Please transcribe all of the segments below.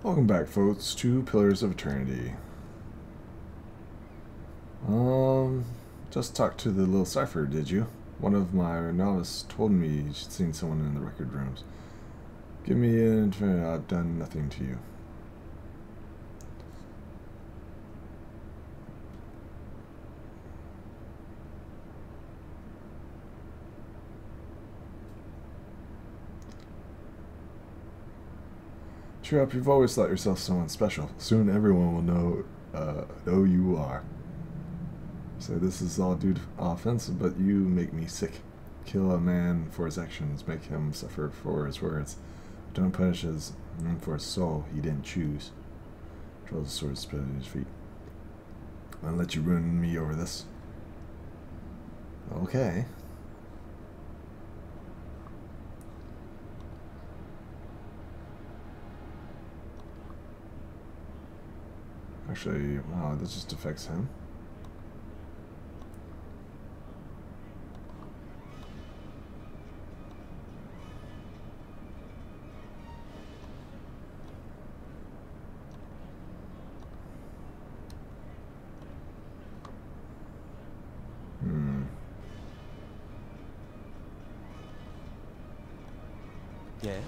Welcome back, folks, to Pillars of Eternity. Just talked to the little cipher, did you? One of my novices told me she'd seen someone in the record rooms. Give me an I've done nothing to you. Cheer up, you've always thought yourself someone special. Soon everyone will know who you are. So this is all due to offensive, but you make me sick. Kill a man for his actions, make him suffer for his words. Don't punish him for his soul he didn't choose. Draws the sword, spit at his feet. I'll let you ruin me over this. Okay. Actually, wow, this just affects him. Yes.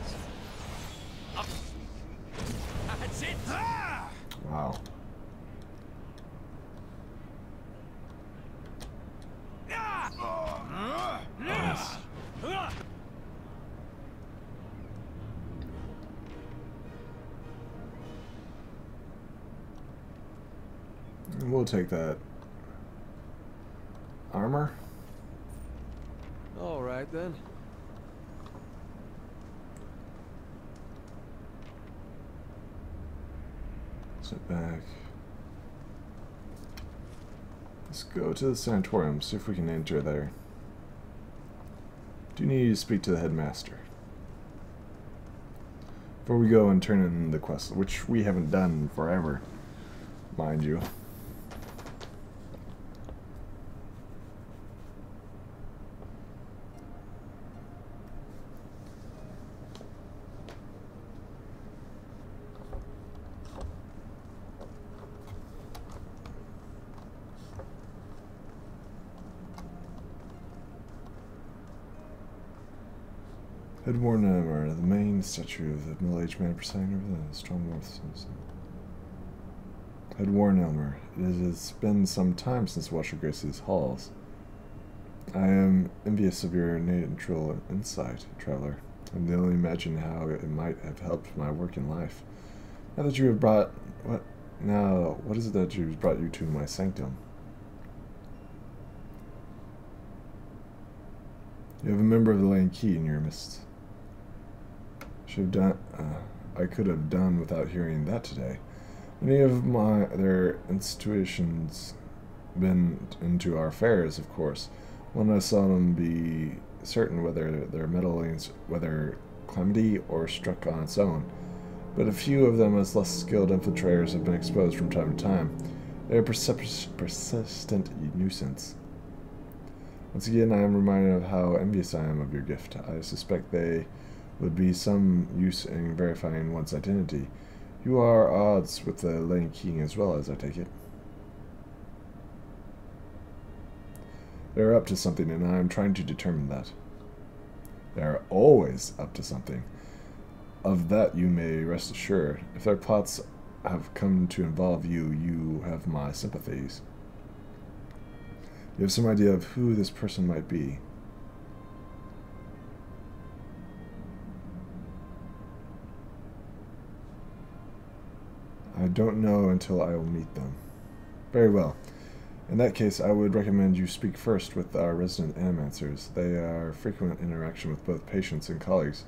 That's it. Wow. Nice. We'll take that armor. All right then. Sit back. Let's go to the sanatorium, see if we can enter there. Do need to speak to the headmaster before we go and turn in the quest, which we haven't done forever, mind you. Edward Nemmer, the main statue of the middle-aged man presiding over the strong north. Edward Nemmer, it has been some time since I watched you grace these halls. I am envious of your natural insight, traveler. I can only imagine how it might have helped my work in life. Now that you have brought what is it that has brought you to my sanctum? You have a member of the Lane Key in your midst. I could have done without hearing that today. Many of their institutions been into our affairs, of course. One I seldom be certain whether their meddlings, whether calamity or struck on its own. But a few of them, as less skilled infiltrators, have been exposed from time to time. They are persistent nuisance. Once again, I am reminded of how envious I am of your gift. I suspect they would be some use in verifying one's identity. You are odds with the Lane King as well, as I take it. They are up to something, and I am trying to determine that. They are always up to something. Of that you may rest assured. If their plots have come to involve you, you have my sympathies. You have some idea of who this person might be. I don't know until I will meet them. Very well. In that case, I would recommend you speak first with our resident animancers. They are frequent interaction with both patients and colleagues.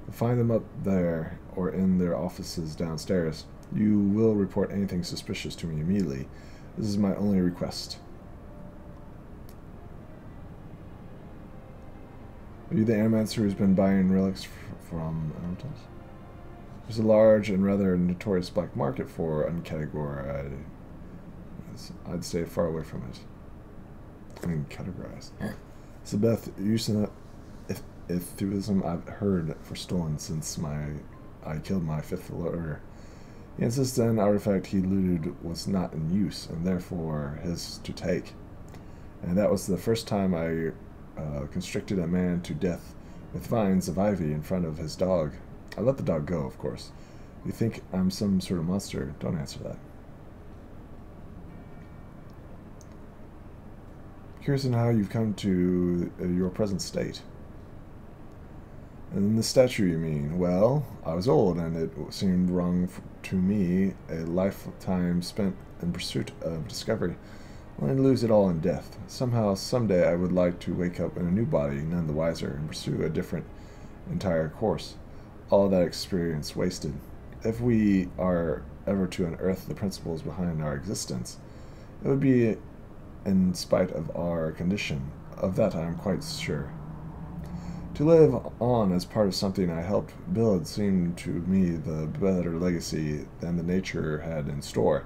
You'll find them up there or in their offices downstairs. You will report anything suspicious to me immediately. This is my only request. Are you the animancer who's been buying relics from Antos? There's a large and rather notorious black market for uncategorized. I'd stay far away from it. Uncategorized. It's the best euphemism I've heard for stolen since I killed my fifth lord He insists that an artifact he looted was not in use, and therefore his to take. And that was the first time I constricted a man to death with vines of ivy in front of his dog. I let the dog go, of course. If you think I'm some sort of monster, don't answer that. Curious in how you've come to your present state. And the statue, you mean? Well, I was old, and it seemed wrong to me, a lifetime spent in pursuit of discovery, only to lose it all in death. Somehow, someday, I would like to wake up in a new body, none the wiser, and pursue a different, entire course. All that experience wasted. If we are ever to unearth the principles behind our existence, it would be in spite of our condition. Of that I am quite sure. To live on as part of something I helped build seemed to me the better legacy than the nature had in store.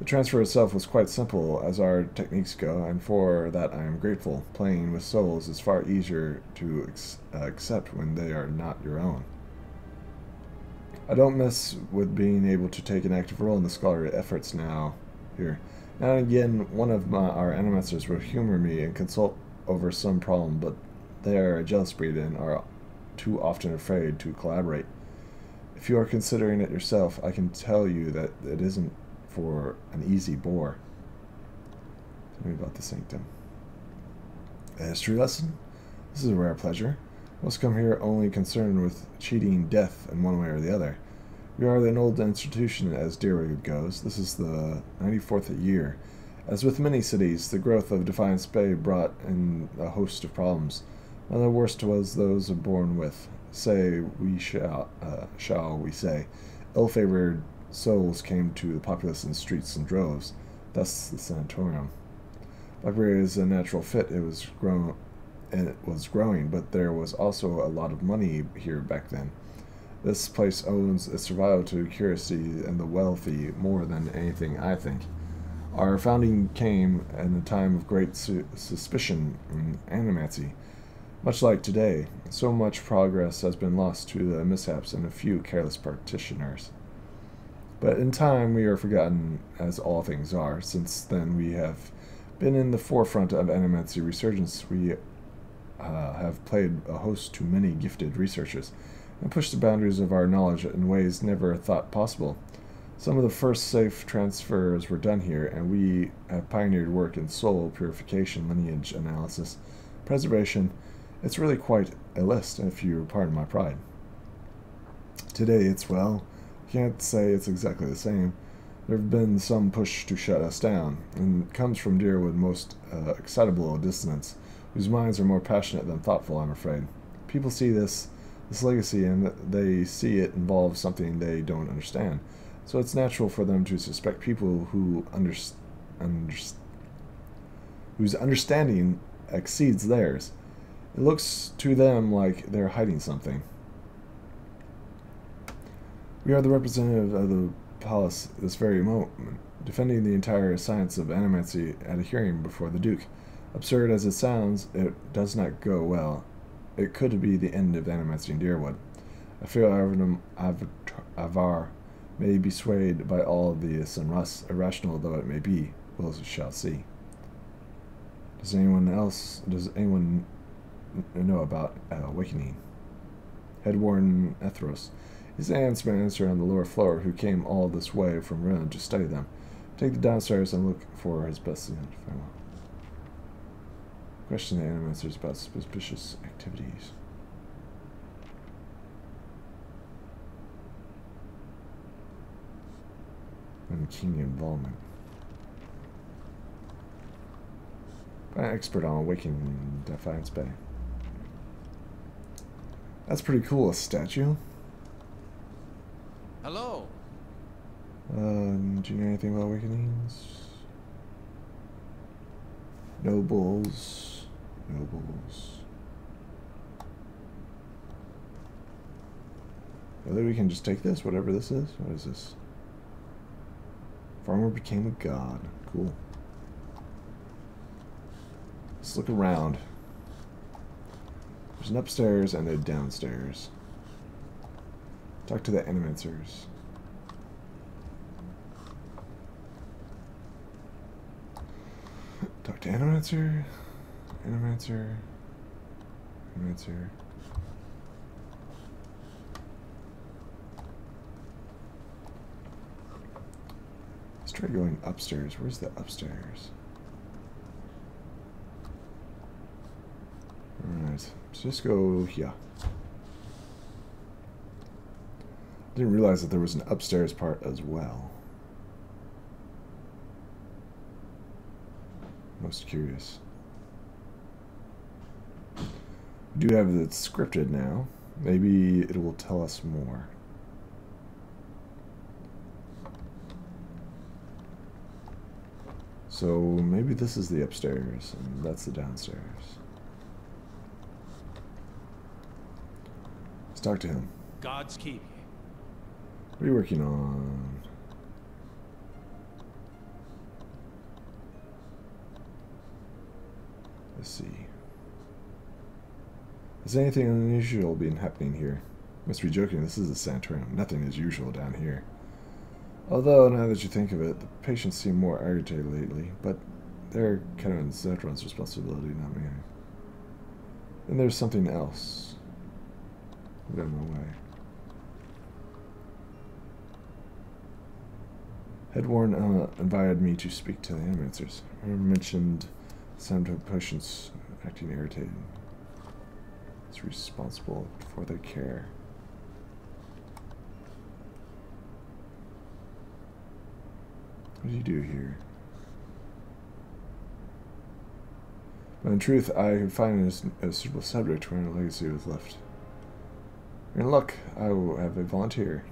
The transfer itself was quite simple as our techniques go, and for that I am grateful. Playing with souls is far easier to accept when they are not your own. I don't mess with being able to take an active role in the scholarly efforts now. Here. Now and again, one of our animators will humor me and consult over some problem, but they are a jealous breed and are too often afraid to collaborate. If you are considering it yourself, I can tell you that it isn't for an easy bore. Tell me about the sanctum. A history lesson? This is a rare pleasure. Most come here only concerned with cheating death in one way or the other. We are an old institution as Deerwood goes. This is the 94th year. As with many cities, the growth of Defiance Bay brought in a host of problems. One of the worst was those born with, shall we say, ill-favored souls came to the populace in streets and droves, thus the sanatorium. Blackberry is a natural fit. It was growing, but there was also a lot of money here back then. This place owes its survival to curiosity and the wealthy more than anything, I think. Our founding came in a time of great suspicion and animancy. Much like today, so much progress has been lost to the mishaps and a few careless practitioners. But in time we are forgotten, as all things are. Since then we have been in the forefront of animancy resurgence. We have played a host to many gifted researchers, and pushed the boundaries of our knowledge in ways never thought possible. Some of the first safe transfers were done here, and we have pioneered work in soul purification, lineage analysis, preservation. It's really quite a list, if you pardon my pride. Today it's, well, can't say it's exactly the same. There have been some push to shut us down, and it comes from Deerwood most excitable dissonants, whose minds are more passionate than thoughtful, I'm afraid. People see this legacy, and they see it involves something they don't understand. So it's natural for them to suspect people who whose understanding exceeds theirs. It looks to them like they're hiding something. We are the representative of the palace this very moment, defending the entire science of animancy at a hearing before the Duke. Absurd as it sounds, it does not go well. It could be the end of animancy in Deerwood. I fear Avar may be swayed by all this unrest, irrational though it may be. We shall see. Does anyone know about awakening? Head Warden Ethros. He's the answer on the lower floor who came all this way from Ruin to study them. Take the downstairs and look for his best farewell. Question the animators about suspicious activities. And king involvement. By an expert on awakening Defiance Bay. That's pretty cool, a statue. Hello. Do you know anything about awakenings? Nobles. Whether we can just take this, whatever this is. What is this? Farmer became a god. Cool. Let's look around. There's an upstairs and a downstairs. Talk to the animators. Talk to Animancer. Animancer. Animancer. Let's try going upstairs. Where's the upstairs? Alright, so just go here. Didn't realize that there was an upstairs part as well. Most curious. We do have it scripted now. Maybe it will tell us more. So maybe this is the upstairs and that's the downstairs. Let's talk to him. Godspeed. What are you working on? Let's see. Is anything unusual been happening here? Must be joking, this is a sanatorium. Nothing is usual down here. Although, now that you think of it, the patients seem more agitated lately, but they're kind of Zetron's responsibility, not mine. And there's something else. Get out of my way. Headwarn invited me to speak to the Animancers. I mentioned some of the patients acting irritated. It's responsible for their care. What do you do here? But in truth, I find it a suitable subject when a legacy was left. In luck, I will have a volunteer.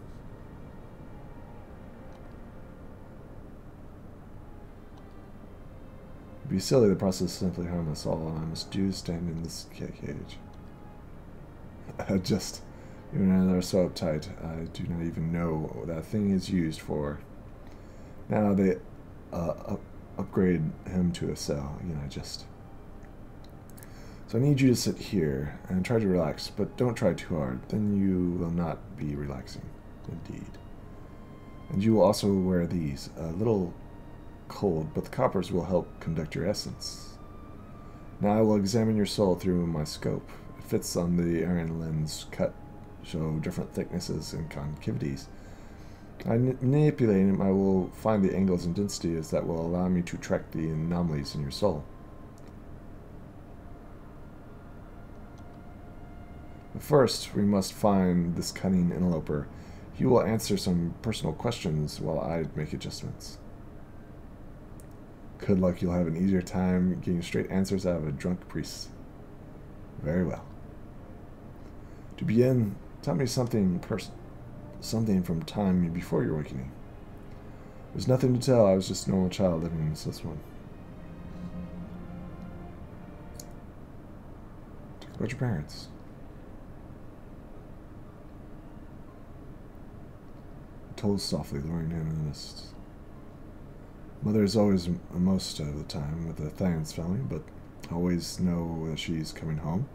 It'd be silly, the process simply harm us all, and I must do stand in this cage. Just, even though they're so uptight, I do not even know what that thing is used for. Now they upgrade him to a cell, So I need you to sit here and try to relax, but don't try too hard. Then you will not be relaxing, indeed. And you will also wear these. A little cold, but the coppers will help conduct your essence. Now I will examine your soul through my scope. It fits on the iron lens cut, show different thicknesses and concavities. By manipulating it, I will find the angles and densities that will allow me to track the anomalies in your soul. But first, we must find this cunning interloper. He will answer some personal questions while I make adjustments. Good luck, you'll have an easier time getting straight answers out of a drunk priest. Very well. To begin, tell me something from time before your awakening. There's nothing to tell, I was just a normal child living in this one. Talk about your parents. I told softly, luring him in the mist. Mother is always, most of the time, with the Thyans family, but I always know that she's coming home.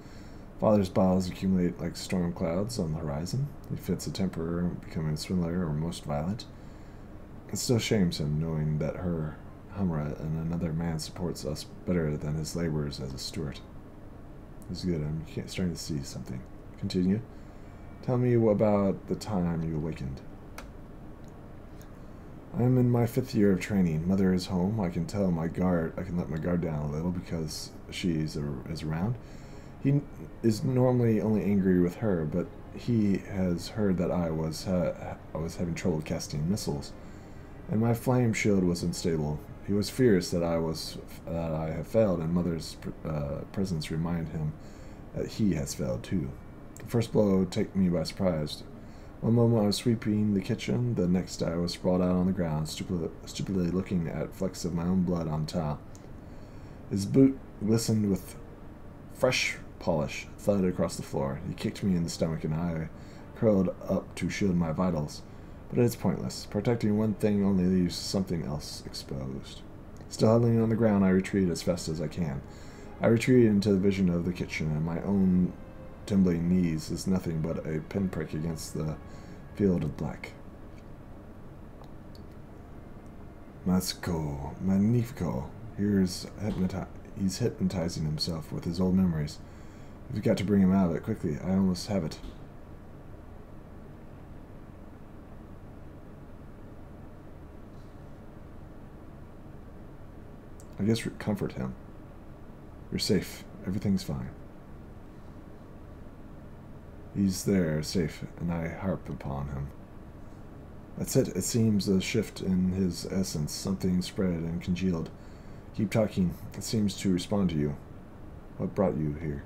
Father's bowels accumulate like storm clouds on the horizon. He fits a temper, becoming a swindler or most violent. It still shames him knowing that her Hamra and another man supports us better than his laborers as a steward. It's good, I'm starting to see something. Continue. Tell me about the time you awakened. I am in my 5th year of training. Mother is home. I can let my guard down a little because she is around. He is normally only angry with her, but he has heard that I was having trouble casting missiles, and my flame shield was unstable. He was furious that I have failed, and Mother's presence reminded him that he has failed too. The first blow took me by surprise. One moment I was sweeping the kitchen, the next I was sprawled out on the ground, stupidly looking at flecks of my own blood on tile. His boot glistened with fresh polish, thudded across the floor. He kicked me in the stomach and I curled up to shield my vitals. But it's pointless. Protecting one thing only leaves something else exposed. Still huddling on the ground, I retreated as fast as I can. I retreated into the vision of the kitchen, and my own trembling knees is nothing but a pinprick against the field of black. Magnifico. He's hypnotizing himself with his old memories. We've got to bring him out of it quickly. I almost have it. I guess comfort him. You're safe. Everything's fine. He's there, safe, and I harp upon him. That's it. It seems a shift in his essence. Something spread and congealed. Keep talking. It seems to respond to you. What brought you here?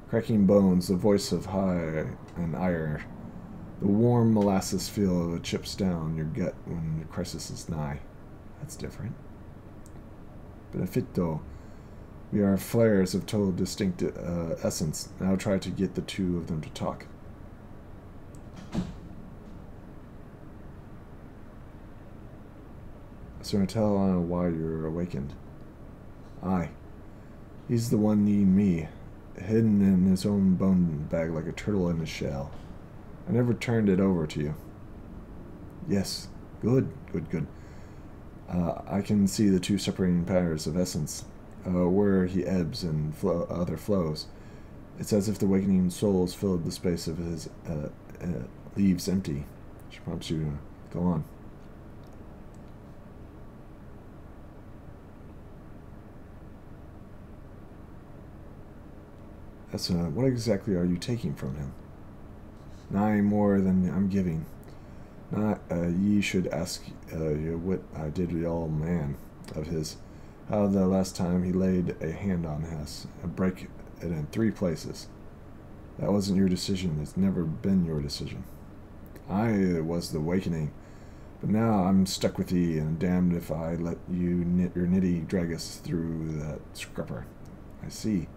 Cracking bones, the voice of high and ire. The warm molasses feel of chips down your gut when the crisis is nigh. That's different. Benefito. We are flares of total distinct essence. Now try to get the two of them to talk. So tell Anna why you're awakened. Aye. He's the one needing me, hidden in his own bone bag like a turtle in a shell. I never turned it over to you. Yes. Good. I can see the two separating patterns of essence, where he ebbs and other flows. It's as if the awakening souls filled the space of his leaves empty. She prompts you to go on. What exactly are you taking from him? Nigh more than I'm giving. Not ye should ask what I did to the old man of his. How the last time he laid a hand on us, and break it in 3 places. That wasn't your decision. It's never been your decision. I was the awakening, but now I'm stuck with ye, and damned if I let you your nitty drag us through that scrapper. I see.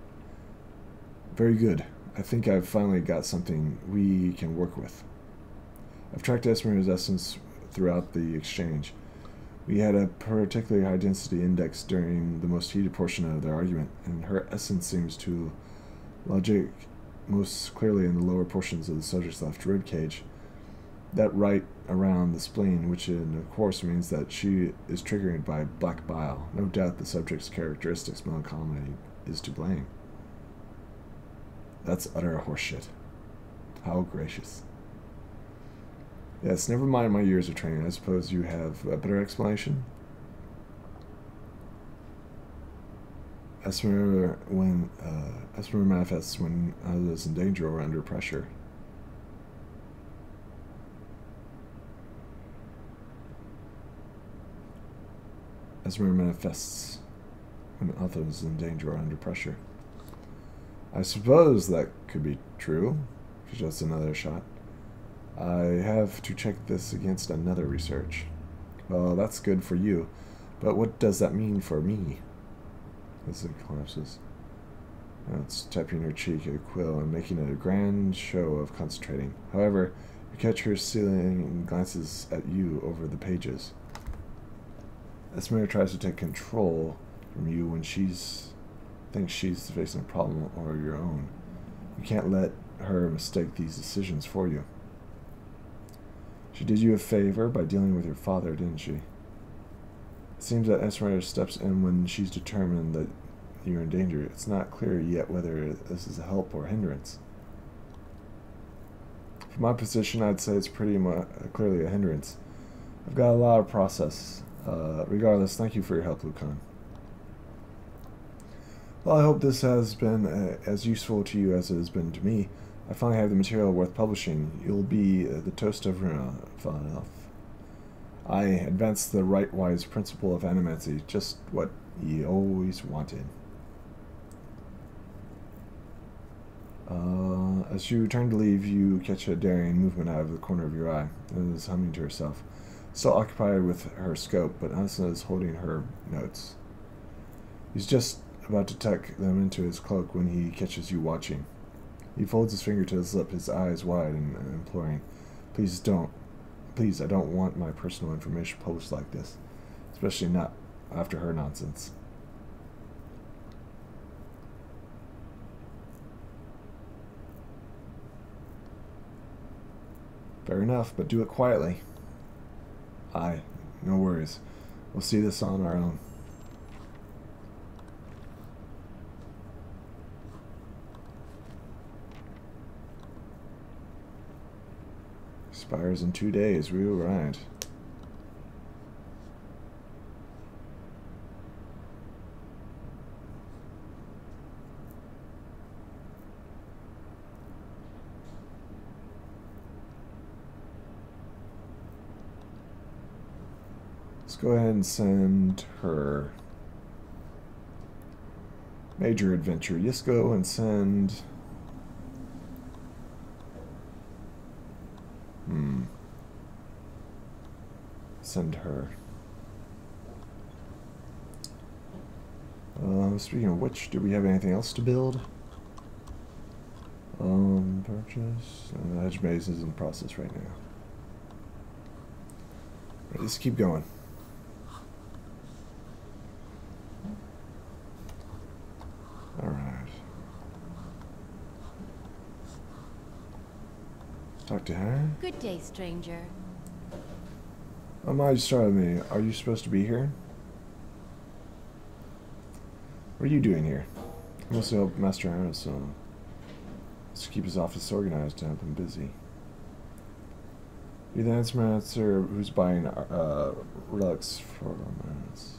Very good. I think I've finally got something we can work with. I've tracked Esmer's essence throughout the exchange. We had a particularly high density index during the most heated portion of their argument, and her essence seems to logic most clearly in the lower portions of the subject's left rib cage. That right around the spleen, which of course means that she is triggered by black bile. No doubt the subject's characteristics melancholy is to blame. That's utter horseshit. How gracious. Yes, never mind my years of training. I suppose you have a better explanation? Esmer manifests when others in danger or under pressure. Esmer manifests when others in danger or under pressure. I suppose that could be true. Just another shot. I have to check this against another research. Well, that's good for you, but what does that mean for me? As it collapses. Now it's tapping her cheek at a quill and making a grand show of concentrating. However, you catch her stealing and glances at you over the pages. Esmer tries to take control from you when thinks she's facing a problem or your own. You can't let her mistake these decisions for you. She did you a favor by dealing with your father, didn't she? It seems that Esmer steps in when she's determined that you're in danger. It's not clear yet whether this is a help or a hindrance. From my position, I'd say it's pretty clearly a hindrance. I've got a lot of process. Regardless, thank you for your help, Lucan. Well, I hope this has been as useful to you as it has been to me. I finally have the material worth publishing. You'll be the toast of Runa, fun enough. I advanced the right-wise principle of animancy, just what ye always wanted. As you turn to leave, you catch a daring movement out of the corner of your eye. Anna is humming to herself, still occupied with her scope, but Anna is holding her notes. He's just about to tuck them into his cloak when he catches you watching. He folds his finger to his lip, his eyes wide and imploring. Please don't. Please, I don't want my personal information published like this. Especially not after her nonsense. Fair enough, but do it quietly. Aye, no worries. We'll see this on our own. Expires in 2 days. We were right. Let's go ahead and send her. Major adventure. Just go and send. Send her. Speaking of which, do we have anything else to build? Purchase. Edge base is in process right now. Right, let's keep going. Alright. Talk to her. Good day, stranger. I started me. Are you supposed to be here? What are you doing here? I must help Master Harrison. Let's keep his office organized to have him busy. Be the answer who's buying relics for romance.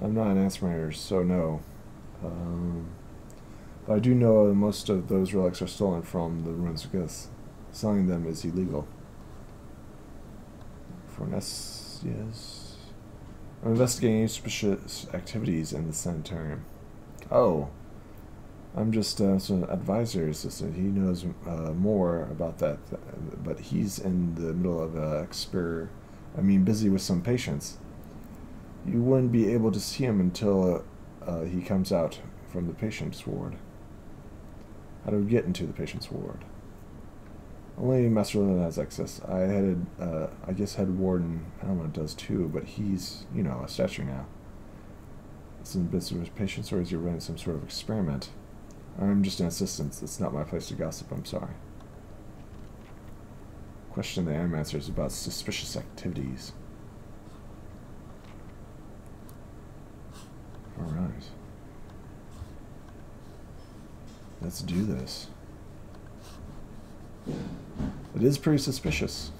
I'm not an answer, so no. But I do know that most of those relics are stolen from the ruins of Gith. Selling them is illegal. Forness, yes. I'm investigating suspicious activities in the sanitarium. Oh. I'm just some advisor assistant. He knows more about that, but he's in the middle of busy with some patients. You wouldn't be able to see him until he comes out from the patient's ward. How do we get into the patient's ward? Only Master Lin has access. I guess Head Warden Alma does too, but he's, a statue now. It's in business with patients, or is he running some sort of experiment? I'm just an assistant. It's not my place to gossip. I'm sorry. Question the answer is about suspicious activities. Alright. Let's do this. It is pretty suspicious.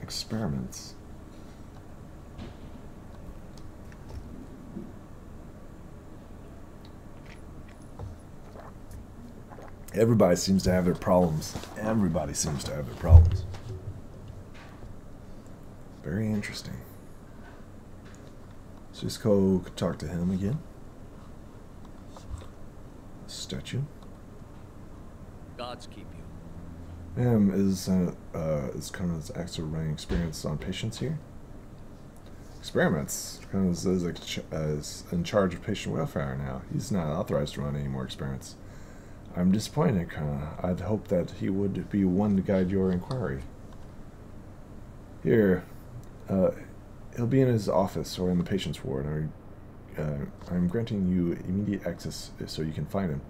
Experiments. Everybody seems to have their problems. Everybody seems to have their problems. Very interesting. Let's just go talk to him again. Statue. Gods keep you. Is Conan's actual running experience on patients here? Experiments. Conan is in charge of patient welfare now. He's not authorized to run any more experiments. I'm disappointed, Conan. I'd hoped that he would be one to guide your inquiry. Here, he'll be in his office or in the patient's ward. I'm granting you immediate access so you can find him.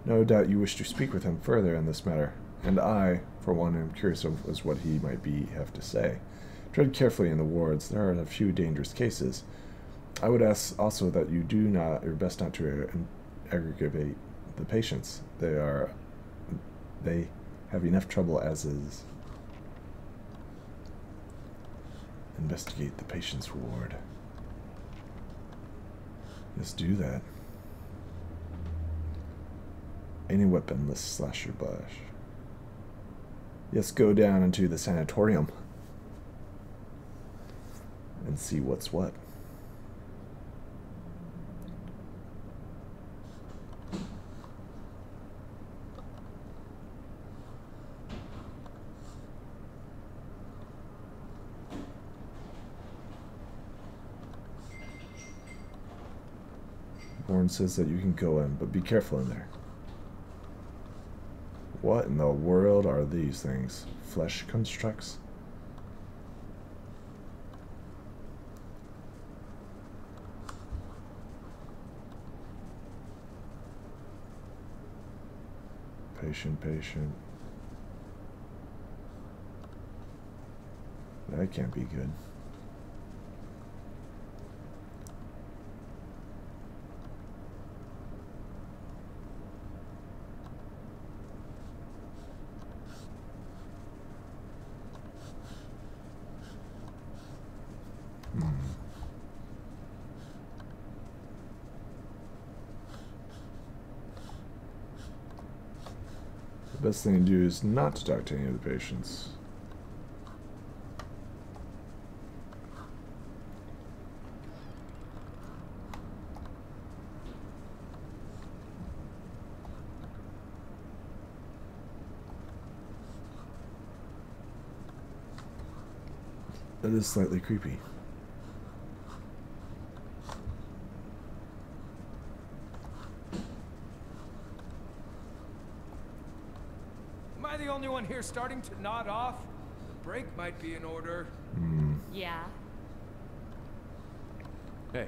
No doubt you wish to speak with him further in this matter, and I, for one, am curious as what he might have to say. Tread carefully in the wards. There are a few dangerous cases. I would ask also that you do your best not to aggravate the patients. They have enough trouble as is. Investigate the patient's ward. Let's do that. Any weaponless slasher bash. Yes, go down into the sanatorium and see what's what. Warren says that you can go in, but be careful in there. What in the world are these things? Flesh constructs? Patient. That can't be good. best thing to do is not to talk to any of the patients. That is slightly creepy. Am I the only one here starting to nod off? The break might be in order. Yeah. Hey.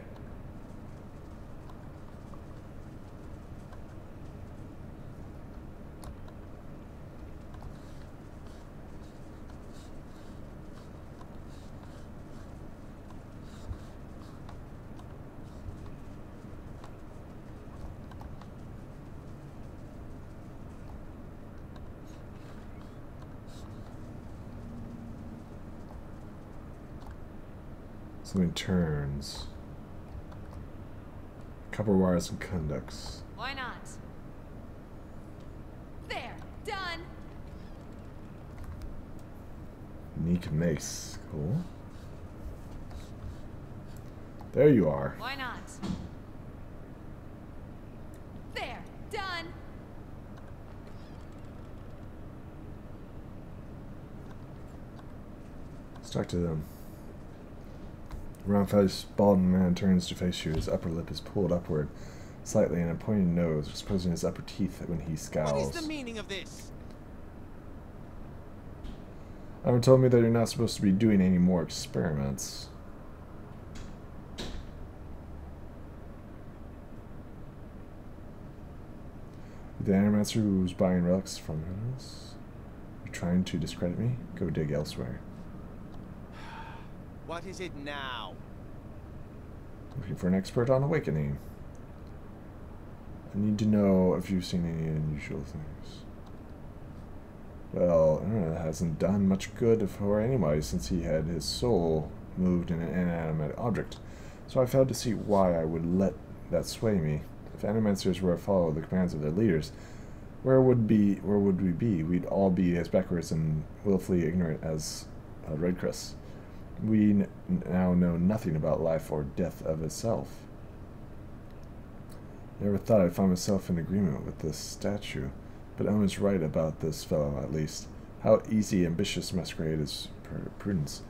Something turns. Copper wires and conducts. Why not? There. Done. Unique mace. Cool. There you are. Why not? There. Done. Let's talk to them. Round-faced, bald man turns to face you. His upper lip is pulled upward slightly and a pointed nose, exposing his upper teeth when he scowls. What is the meaning of this? Everyone told me that you're not supposed to be doing any more experiments. The animator who's buying relics from us? You're trying to discredit me? Go dig elsewhere. What is it now? Looking for an expert on awakening. I need to know if you've seen any unusual things. Well, it hasn't done much good for anybody since he had his soul moved in an inanimate object. So I failed to see why I would let that sway me. If animators were to follow the commands of their leaders, where would we be? We'd all be as backwards and willfully ignorant as Red Crest. We now know nothing about life or death of itself. Never thought I'd find myself in agreement with this statue, but Owen's right about this fellow, at least. How easy ambitious masquerade is prudence.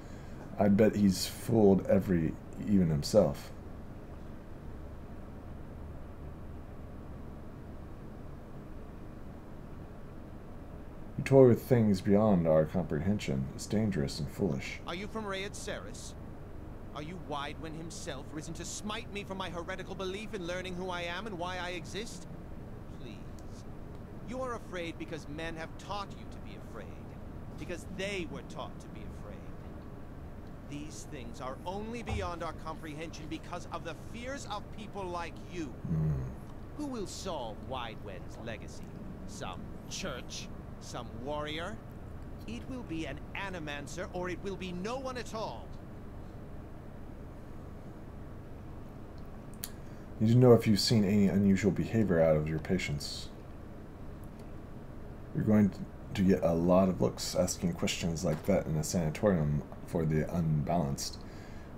I'd bet he's fooled even himself. You toy with things beyond our comprehension. It's dangerous and foolish. Are you from Rayed Ceres? Are you Widewen himself, risen to smite me for my heretical belief in learning who I am and why I exist? Please. You are afraid because men have taught you to be afraid. Because they were taught to be afraid. These things are only beyond our comprehension because of the fears of people like you. Who will solve Widewen's legacy? Some church? Some warrior? It will be an animancer, or it will be no one at all. Need to know if you've seen any unusual behavior out of your patients. You're going to get a lot of looks asking questions like that in a sanatorium for the unbalanced.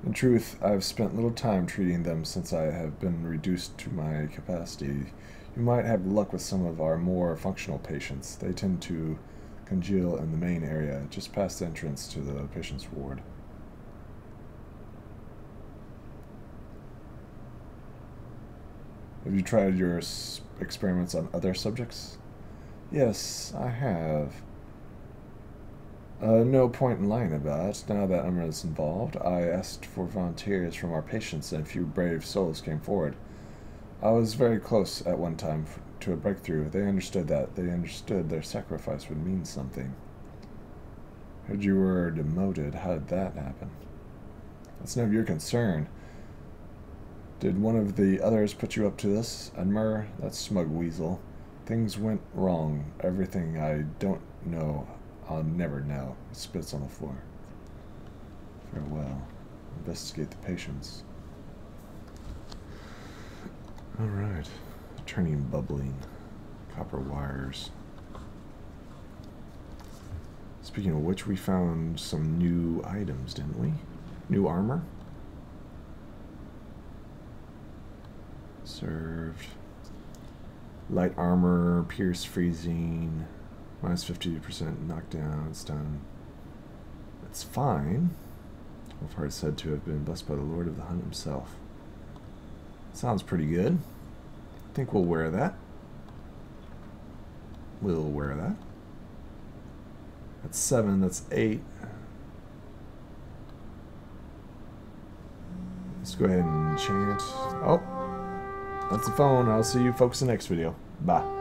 In truth, I've spent little time treating them since I have been reduced to my capacity. You might have luck with some of our more functional patients. They tend to congeal in the main area, just past the entrance to the patient's ward. Have you tried your experiments on other subjects? Yes, I have. No point in lying about it. Now that Umra's involved, I asked for volunteers from our patients and a few brave souls came forward. I was very close at one time to a breakthrough. They understood that. They understood their sacrifice would mean something. Heard you were demoted. How did that happen? That's none of your concern. Did one of the others put you up to this? Admir, that smug weasel. Things went wrong. Everything I don't know, I'll never know. He spits on the floor. Farewell. Investigate the patients. Alright. Turning bubbling. Copper wires. Speaking of which, we found some new items, didn't we? New armor. Served. Light armor, pierce freezing, minus 50% knockdown. It's done. It's fine. Wolfheart is said to have been blessed by the Lord of the Hunt himself. Sounds pretty good. I think we'll wear that. We'll wear that. That's 7, that's 8. Let's go ahead and chant. Oh, that's the phone. I'll see you folks in the next video. Bye.